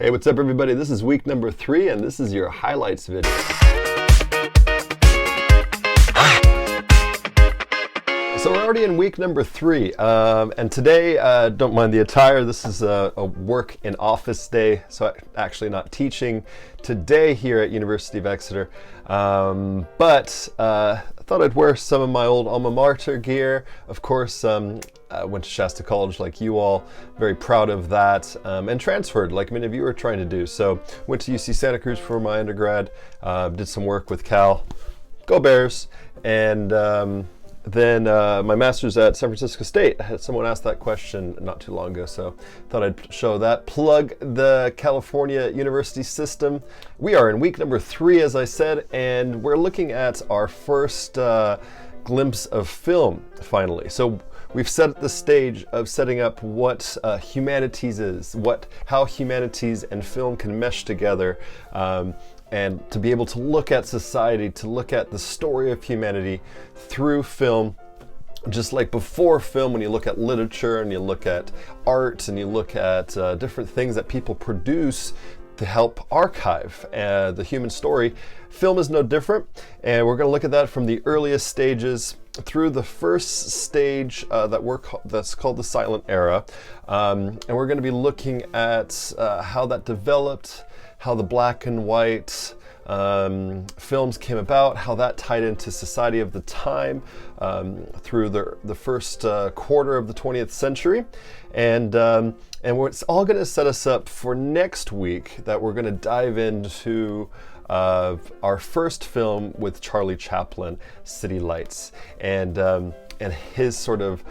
Hey, what's up everybody? This is week number 3 and this is your highlights video. So we're already in week number 3 and today, don't mind the attire, this is a work in office day, so actually not teaching today here at University of Exeter, but I thought I'd wear some of my old alma mater gear. Of course, I went to Shasta College like you all, very proud of that, and transferred like many of you are trying to do. So went to UC Santa Cruz for my undergrad, did some work with Cal, go Bears, and then my master's at San Francisco State. I had someone ask that question not too long ago, so thought I'd show that. Plug the California university system. We are in week number 3, as I said, and we're looking at our first glimpse of film, finally. So we've set the stage of setting up what humanities is, how humanities and film can mesh together, and to be able to look at society, to look at the story of humanity through film. Just like before film, when you look at literature and you look at art and you look at different things that people produce to help archive the human story, film is no different. And we're going to look at that from the earliest stages through the first stage that's called the silent era. And we're going to be looking at how that developed, how the black and white films came about, how that tied into society of the time through the first quarter of the 20th century. And it's all going to set us up for next week, that we're going to dive into our first film with Charlie Chaplin, City Lights, and his sort of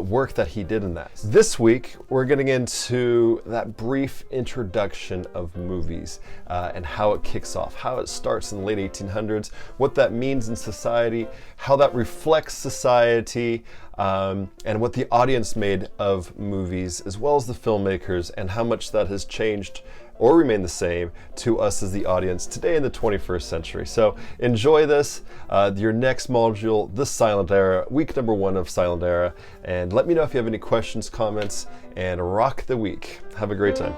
work that he did in that. This week, we're getting into that brief introduction of movies and how it kicks off, how it starts in the late 1800s, what that means in society, how that reflects society, and what the audience made of movies, as well as the filmmakers, and how much that has changed or remain the same to us as the audience today in the 21st century. So enjoy this, your next module, the Silent Era, week number 1 of Silent Era, and let me know if you have any questions, comments, and rock the week. Have a great time.